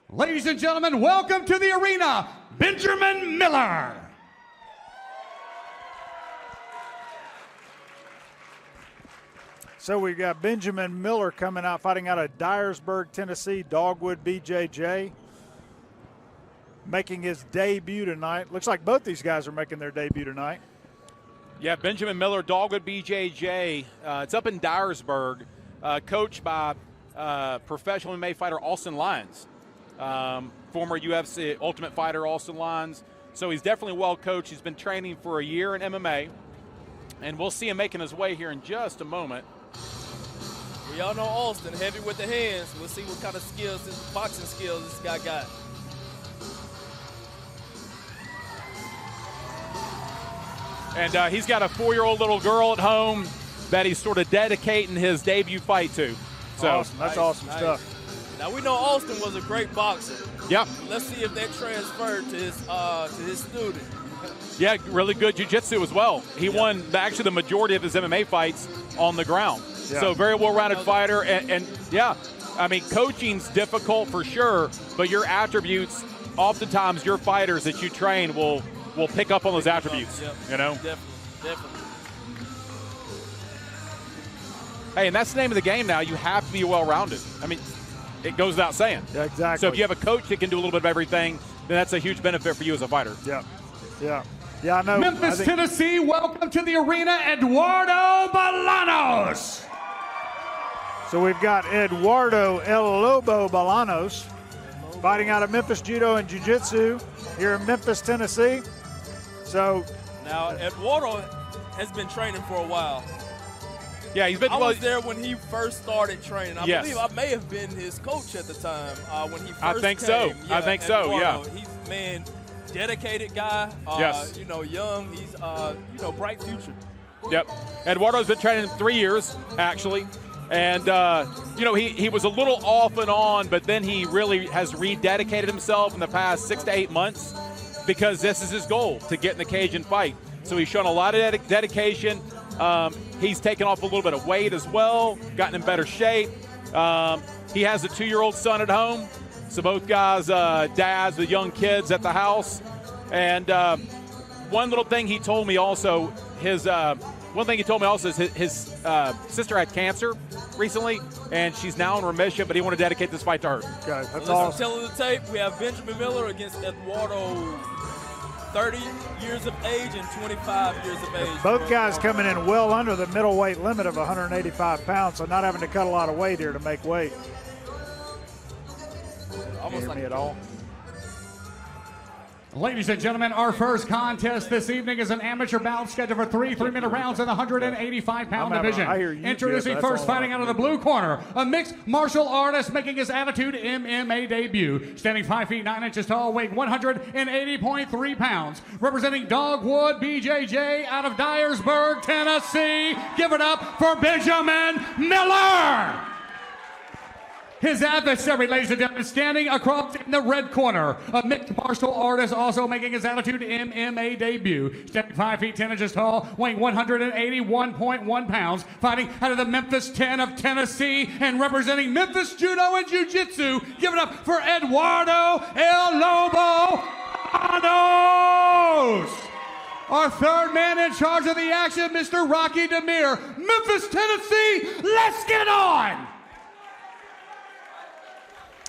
Ladies and gentlemen, welcome to the arena, Benjamin Miller. So we've got Benjamin Miller coming out, fighting out of Dyersburg, Tennessee, Dogwood BJJ. Making his debut tonight. Looks like both these guys are making their debut tonight. Yeah, Benjamin Miller, Dogwood BJJ. It's up in Dyersburg, coached by professional MMA fighter Austin Lyons, former UFC Ultimate Fighter Austin Lyons. So he's definitely well coached. He's been training for a year in MMA, and we'll see him making his way here in just a moment. We all know Austin, heavy with the hands. We'll see what kind of skills, boxing skills this guy got. And he's got a 4-year-old little girl at home that he's sort of dedicating his debut fight to. So Awesome. That's awesome stuff. Now we know Austin was a great boxer. Yep. Let's see if that transferred to his student. Yeah, really good jiu-jitsu as well. He won actually the majority of his MMA fights on the ground. Yeah. So very well-rounded fighter. And yeah, I mean, coaching's difficult for sure, but your attributes, oftentimes your fighters that you train will pick up on those attributes, Yep. you know? Definitely. Hey, and that's the name of the game now. You have to be well-rounded. I mean, it goes without saying. Yeah, exactly. So if you have a coach that can do a little bit of everything, then that's a huge benefit for you as a fighter. Yeah. I know. Memphis, Tennessee, welcome to the arena, Edwardo Bolanos. So we've got Eduardo El Lobo Bolanos fighting out of Memphis Judo and Jiu-Jitsu here in Memphis, Tennessee. So Now, Edwardo has been training for a while. Yeah, he's been. I was there when he first started training. I Yes. believe I may have been his coach at the time when he first I think came. so. I think so, yeah. Eduardo, he's, man, dedicated guy. Yes. You know, young. He's, bright future. Yep. Eduardo's been training 3 years, actually. And, he was a little off and on, but then he really has rededicated himself in the past 6 to 8 months because this is his goal, to get in the cage and fight. So he's shown a lot of dedication. He's taken off a little bit of weight as well, gotten in better shape. He has a 2-year-old son at home. So both guys, dads with young kids at the house. And one little thing he told me also, is his sister had cancer recently, and she's now in remission, but he wanted to dedicate this fight to her. okay, that's Well, awesome. telling the tape, we have Benjamin Miller against Eduardo, 30 years of age and 25 years of age. Both guys coming in well under the middleweight limit of 185 pounds, so not having to cut a lot of weight here to make weight. Almost Hear like me at all? Ladies and gentlemen, our first contest this evening is an amateur bout scheduled for 3 3-minute rounds in the 185-pound division. I hear you, Introducing Jeff, first, that's all fighting I out of the blue corner, a mixed martial artist making his Attitude MMA debut. Standing 5 feet 9 inches tall, weighing 180.3 pounds. Representing Dogwood BJJ out of Dyersburg, Tennessee. Give it up for Benjamin Miller. His adversary, ladies and gentlemen, standing across in the red corner, a mixed martial artist also making his Attitude MMA debut. Standing 5 feet 10 inches tall, weighing 181.1 pounds, fighting out of the Memphis 10 of Tennessee and representing Memphis Judo and Jiu-Jitsu. Give it up for Eduardo El Lobo Bolanos. Our third man in charge of the action, Mr. Rocky Demir. Memphis, Tennessee, let's get it on!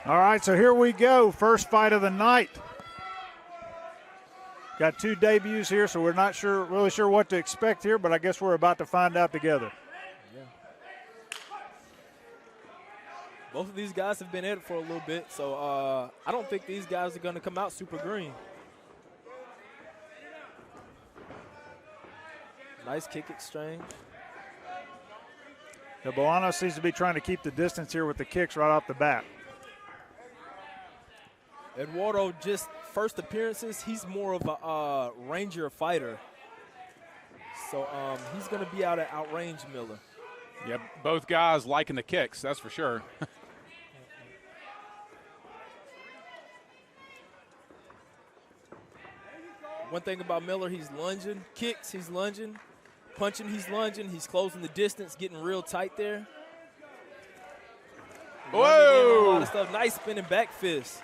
All right, so here we go. First fight of the night. Got 2 debuts here, so we're not really sure what to expect here, but I guess we're about to find out together. both of these guys have been at it for a little bit, so I don't think these guys are going to come out super green. Nice kick exchange. The Bolanos seems to be trying to keep the distance here with the kicks right off the bat. Eduardo, just first appearances, he's more of a ranger fighter. So he's going to be out to outrange Miller. Yep, both guys liking the kicks, that's for sure. One thing about Miller, he's lunging. Kicks, he's lunging. Punching, he's lunging. He's closing the distance, getting real tight there. Whoa! A lot of stuff. Nice spinning back fist.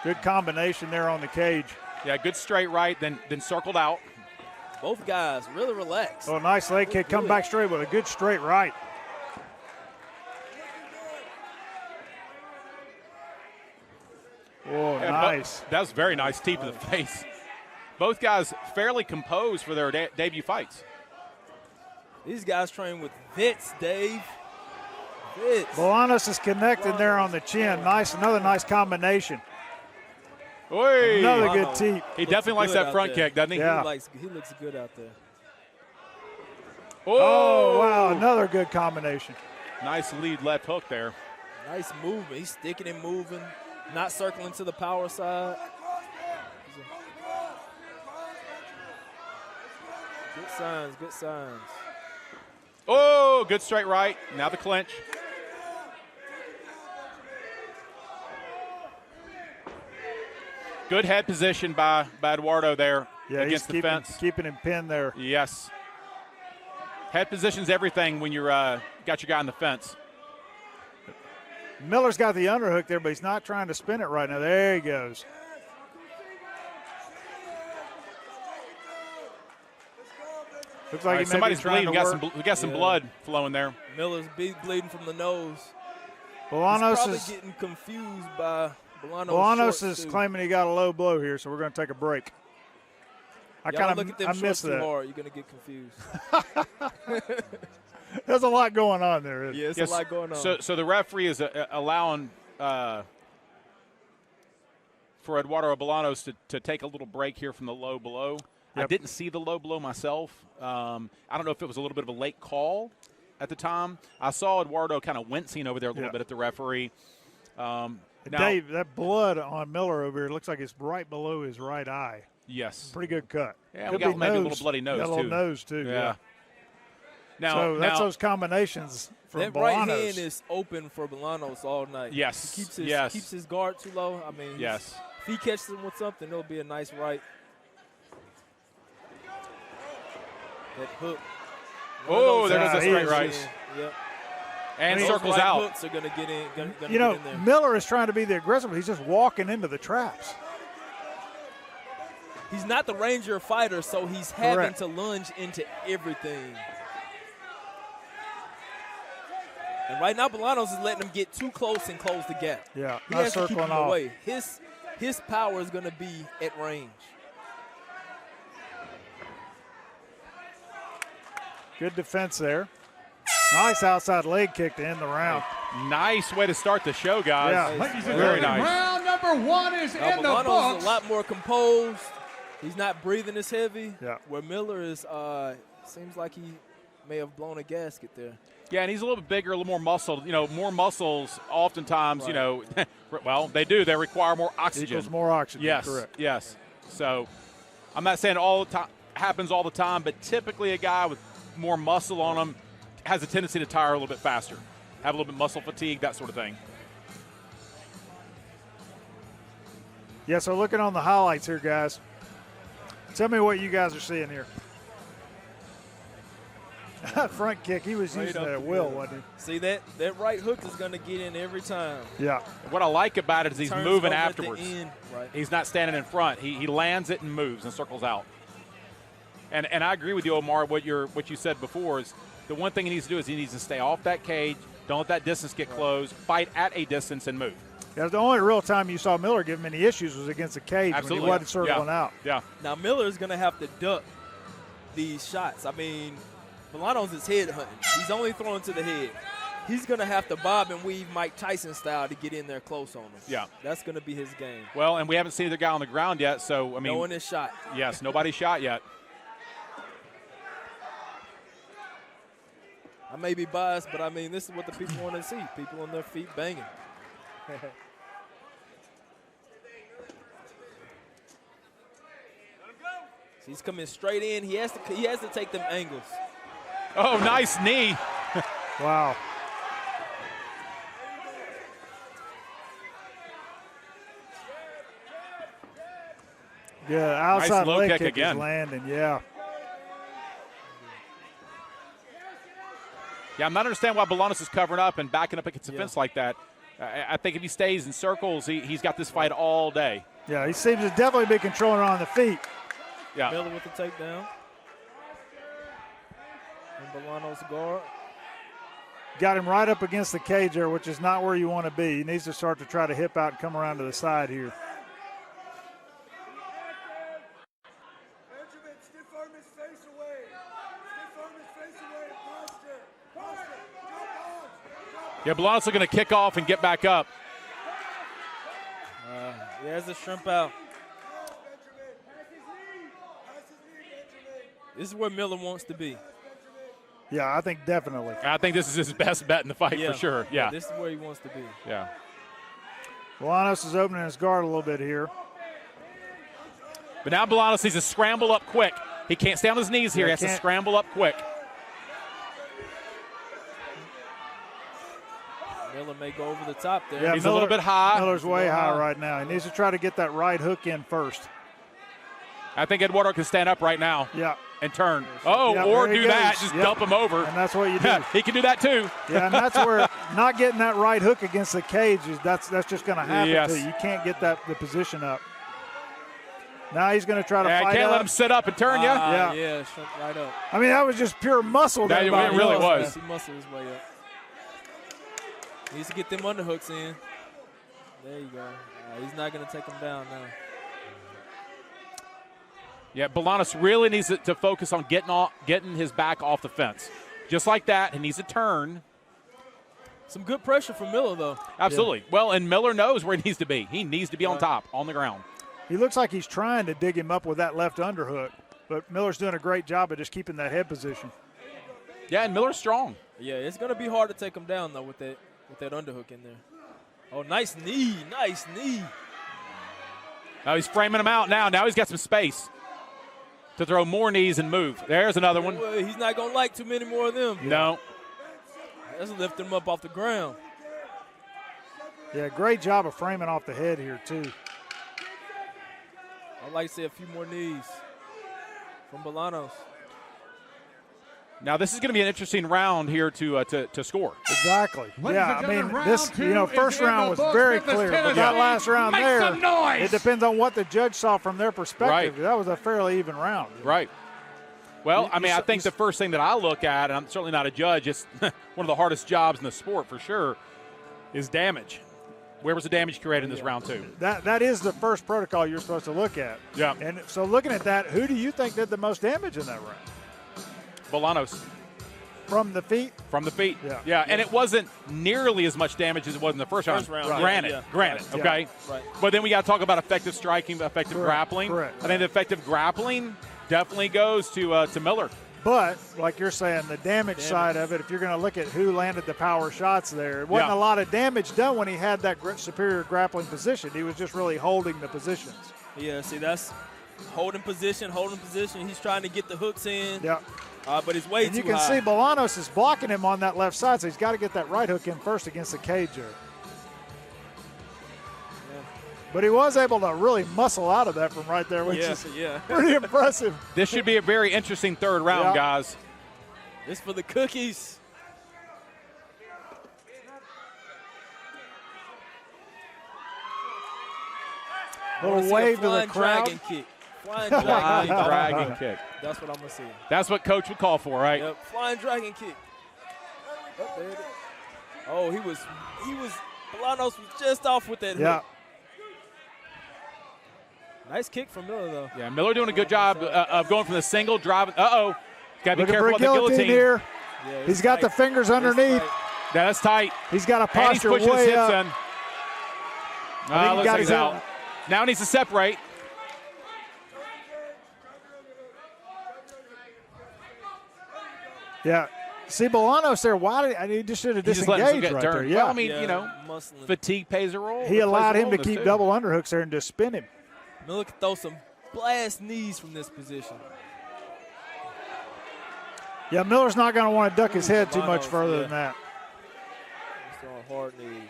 Good combination there on the cage. Yeah, good straight right, then circled out. Both guys really relaxed. Oh, nice leg kick. Come back straight with a good straight right. Oh, Yeah, nice. That was very nice. Teep to the face. Both guys fairly composed for their debut fights. These guys train with Vitz, Dave. Vitz. Bolanos is connected there on the chin. Nice, another nice combination. Oy. Another good teep. He definitely likes that front kick, doesn't he? Yeah. He looks good out there. Oh, wow, another good combination. Nice lead left hook there. Nice movement. He's sticking and moving, not circling to the power side. Good signs, good signs. Oh, good straight right. Now the clinch. Good head position by Edwardo there against the fence. Keeping him pinned there. Yes. Head position's everything when you're got your guy on the fence. Miller's got the underhook there, but he's not trying to spin it right now. There he goes. Looks like Right, he somebody's trying bleeding. to We got some blood flowing there. Miller's bleeding from the nose. Bolanos He's probably is getting confused by Bolanos. Bolanos is claiming he got a low blow here, so we're going to take a break. I missed that. You're going to get confused. There's a lot going on there. Yeah, it's a lot going on. So the referee is allowing for Edwardo Bolanos to take a little break here from the low blow. Yep. I didn't see the low blow myself. I don't know if it was a little bit of a late call at the time. I saw Edwardo kind of wincing over there a little bit at the referee. Now, Dave, that blood on Miller over here looks like it's right below his right eye. Yes. Pretty good cut. Yeah, we got maybe a little bloody nose, got a little nose, too. Yeah. Now, that's those combinations from that Bolanos. right hand is open for Bolanos all night. Yes. He keeps his guard too low. I mean, yes. If he catches him with something, it'll be a nice right. That hook. Oh, there goes a straight right. Yep. And those circles right out. Hooks are going to get in. Miller is trying to be the aggressive. He's just walking into the traps. He's not the Ranger fighter, so he's having to lunge into everything. And right now, Bolanos is letting him get too close and close the gap. Yeah, he has to keep him away. His power is going to be at range. Good defense there. Nice outside leg kick to end the round. Nice way to start the show, guys. Yeah. Ladies and Very gentlemen, nice. round number one is in the Bolanos books. is a lot more composed. He's not breathing as heavy. Yeah. Where Miller is, seems like he may have blown a gasket there. Yeah, and he's a little bit bigger, a little more muscle. More muscles oftentimes, well, they do. They require more oxygen. Equals more oxygen, yes, correct. Yes. So I'm not saying all the time happens all the time, but typically a guy with more muscle on him has a tendency to tire a little bit faster, have a little bit muscle fatigue, that sort of thing. Yeah, so looking on the highlights here, guys. Tell me what you guys are seeing here. Front kick, he was using that at will, wasn't he? See, that right hook is going to get in every time. Yeah. What I like about it is he's moving afterwards. Right. He's not standing in front. He lands it and moves and circles out. And I agree with you, Omar, what you said before is the one thing he needs to do is he needs to stay off that cage, don't let that distance get closed, fight at a distance and move. Yeah, the only real time you saw Miller give him any issues was against the cage. Absolutely. When he wasn't circling out. Yeah. Now, Miller's going to have to duck these shots. I mean, Bolanos is head hunting. He's only throwing to the head. He's going to have to bob and weave Mike Tyson style to get in there close on him. Yeah. That's going to be his game. Well, and we haven't seen the guy on the ground yet, so, I mean. No one is shot. Yes, nobody's shot yet. I may be biased, but, I mean, this is what the people want to see. People on their feet banging. He's coming straight in. He has to take them angles. Oh, nice knee. Wow. Yeah, outside nice low leg kick kick again. is landing, yeah. Yeah, I'm not understanding why Bolanos is covering up and backing up against the fence like that. I think if he stays in circles, he's got this fight all day. Yeah, he seems to definitely be controlling on the feet. Yeah. Miller with the takedown. And Bolanos guard. Got him right up against the cage there, which is not where you want to be. He needs to start to try to hip out and come around to the side here. Benjamin, stiff arm his face away. Stiff arm his face away. Posture. Posture. Jump on. Yeah, Bolanos looking to kick off and get back up. He has the shrimp out. Benjamin. Pass his knee. Pass his knee, Benjamin. This is where Miller wants to be. Yeah, I think definitely. I think this is his best bet in the fight for sure. Yeah. This is where he wants to be. Yeah. Bolanos is opening his guard a little bit here. But now Bolanos needs to scramble up quick. He can't stay on his knees here. He has to scramble up quick. Miller may go over the top there. Yeah, He's a little bit high. Miller's way high right now. He needs to try to get that right hook in first. I think Edwardo can stand up right now. Yeah. And turn. Oh, Yeah, or there he do that. goes. Just Yep. dump him over. And that's what you do. He can do that too. Yeah, and that's where not getting that right hook against the cage is that's just going to happen Yes. to you. You can't get the position up. Now he's going to try to Yeah, fight can't up. let him sit up and turn you. Yeah, shrimp right up. I mean, that was just pure muscle. That there it by really Miller. was. He muscled his way up. Needs to get them underhooks in. There you go. He's not going to take him down now. Yeah, Bolanos really needs to focus on getting his back off the fence. Just like that, he needs to turn. Some good pressure from Miller, though. Absolutely. Yeah. Well, and Miller knows where he needs to be. He needs to be on top, on the ground. He looks like he's trying to dig him up with that left underhook, but Miller's doing a great job of just keeping that head position. Yeah, and Miller's strong. Yeah, it's going to be hard to take him down, though, with that underhook in there. Oh, nice knee. Nice knee. Now he's framing him out now. Now he's got some space to throw more knees and move. There's another one. Well, he's not going to like too many more of them. No. Let's lift him up off the ground. Yeah, great job of framing off the head here, too. I'd like to see a few more knees from Bolanos. Now this is going to be an interesting round here to score. Exactly. Ladies Yeah, and I mean, gentlemen, this, round two first is in round the was books. very Memphis, clear, but Tennessee. that last round Make there, some noise. it depends on what the judge saw from their perspective. Right. That was a fairly even round. Right. Well, You- I mean, you I s- think you the s- first thing that I look at, and I'm certainly not a judge, it's one of the hardest jobs in the sport for sure, is damage. Where was the damage created in this round two? That is the first protocol you're supposed to look at. Yeah. And so looking at that, who do you think did the most damage in that round? Bolanos From the feet? from the feet. Yeah. And it wasn't nearly as much damage as it was in the first round. round, right. Granted, Yeah. granted, Right. okay? Right. But then we got to talk about effective striking, effective Correct. grappling. Correct. I think the effective grappling definitely goes to Miller. But, like you're saying, the damage side of it, if you're going to look at who landed the power shots there, it wasn't Yeah. a lot of damage done when he had that superior grappling position. He was just really holding the positions. Yeah, see, that's holding position. He's trying to get the hooks in, Yeah. but it's way And too you can high. see Bolanos is blocking him on that left side, so he's got to get that right hook in first against the cage there. But he was able to really muscle out of that from right there, which is yeah. pretty impressive. This should be a very interesting third round, Yeah. guys. It's for the cookies. Little See a wave to the flying crowd. dragon kick. Flying Flying dragon kick. dragon kick. That's what I'm going to see. That's what coach would call for, right? Yep, flying dragon kick. Oh, there it is. Oh, Bolanos was just off with that Yeah. hook. Nice kick from Miller, though. Yeah, Miller doing a good job of going from the single, driving. Uh-oh. Got to be Looking for careful a with the guillotine guillotine. here. Yeah, it's He's got the tight. fingers It's underneath. tight. Yeah, that's tight. He's got a And he's posture pushing his way hips up. in. think he Looks got like his he's out. head- Now he needs to separate. Yeah. See, Bolanos there, he just should have He just let himself disengaged get right turned. there. Well, Yeah. I mean, you know, muscling. fatigue plays a role. He plays a allowed him role to in this keep too. double underhooks there and just spin him. Miller could throw some blast knees from this position. Yeah, Miller's not going to want to duck his head too much Bolanos, further yeah. than that. He's throwing hard knees.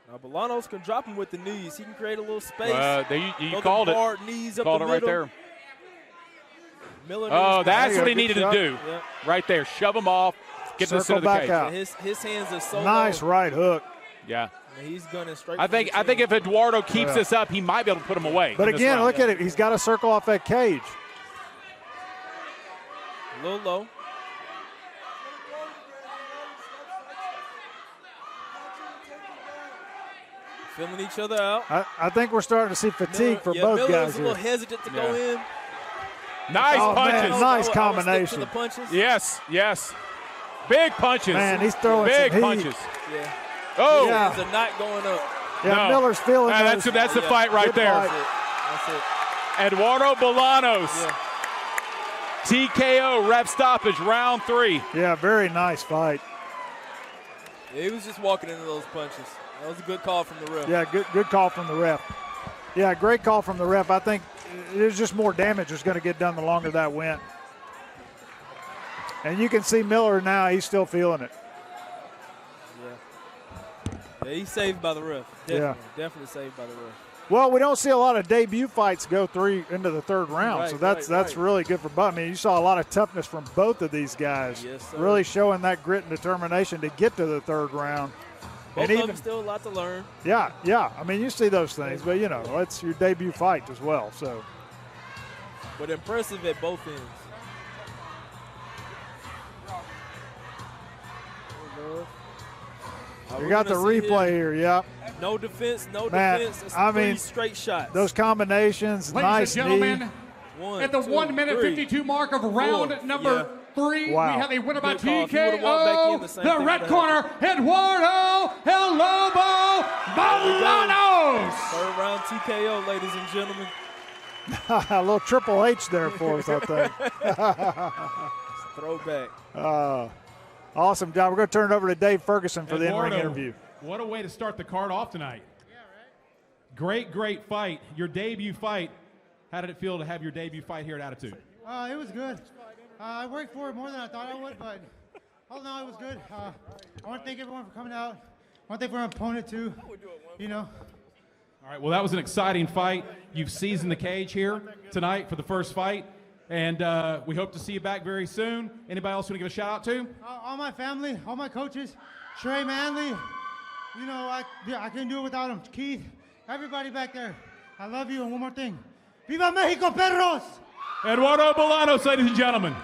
Now Bolanos can drop him with the knees. He can create a little space. There you Throw called them it. hard knees up Called the it right middle. there. Miller Oh, needs that's There what you he go, needed to good do. shot. Right there. Shove him off. Get to the Circle center of the back cage. out. His hands are so Nice low. right hook. Yeah. And he's gunning straight. I think if Edwardo keeps this up, he might be able to put him away. But in this again, round. look at it. He's got to circle off that cage. a little low. Filling each other out. I think we're starting to see fatigue for both Miller guys is a here. little hesitant to go in. Nice Oh, punches. man, nice I would stick to combination. the punches. Yes, yes. Big punches. Man, he's throwing big some heat. punches. Yeah. Oh, Yeah. Hands are not going up. Yeah, no. Miller's feeling That's those. the Yeah. fight right Good there. fight. That's it. Eduardo Bolanos. Yeah. TKO ref stoppage round 3. Yeah, very nice fight. Yeah, he was just walking into those punches. That was a good call from the ref. Yeah, good call from the ref. Yeah, great call from the ref. I think there's just more damage that's going to get done the longer that went. And you can see Miller now, he's still feeling it. Yeah, he's saved by the ref. Definitely saved by the ref. Well, we don't see a lot of debut fights go into the third round, Right, so that's right. really good for Bud. I mean, you saw a lot of toughness from both of these guys, Yes, sir. really showing that grit and determination to get to the third round. Both And of them still a lot to learn. Yeah. I mean, you see those things, but you know, it's your debut fight as well. So But impressive at both ends. you got the replay here. Yeah, No defense, no Man, defense. It's I 3 mean, straight shots. those combinations, Ladies nice and gentlemen, knee. One, at the two, 1 minute 3. 52 mark of round Four. number 3, Wow. we have a winner by Good call. If you would've walked back in, the same TKO. thing The red would've corner, Eduardo El Lobo Bolanos. Third round TKO, ladies and gentlemen. A little Triple H there for us, I think. Throwback. Awesome job. We're going to turn it over to Dave Ferguson for the in-ring Eduardo, interview. What a way to start the card off tonight. Great fight. Your debut fight. How did it feel to have your debut fight here at Attitude? It was good. I worked for it more than I thought I would, but all in all, it was good. I want to thank everyone for coming out. I want to thank my opponent, too. You know. All right, well, that was an exciting fight. You've seasoned the cage here tonight for the first fight, and we hope to see you back very soon. Anybody else want to give a shout-out to? All my family, all my coaches, Trey Manley. You know, I couldn't do it without him. Keith, everybody back there. I love you, and one more thing. Viva Mexico, perros! Eduardo Bolanos, ladies and gentlemen.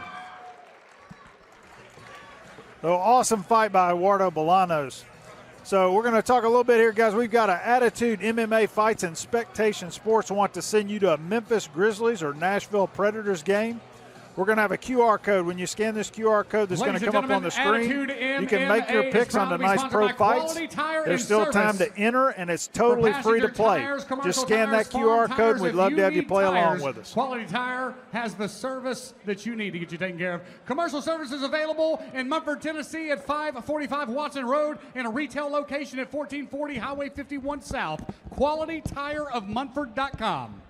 So awesome fight by Eduardo Bolanos. So we're going to talk a little bit here, guys. We've got an Attitude MMA Fights and Spectation Sports want to send you to a Memphis Grizzlies or Nashville Predators game. We're going to have a QR code. When you scan this QR code that's going to come up on the screen, you can make your picks on the nice pro fights. There's still time to enter, and it's totally free to play. Just scan that QR code, and we'd love to have you play along with us. Quality Tire has the service that you need to get you taken care of. Commercial services available in Mumford, Tennessee at 545 Watson Road and a retail location at 1440 Highway 51 South. QualityTireofMunford.com.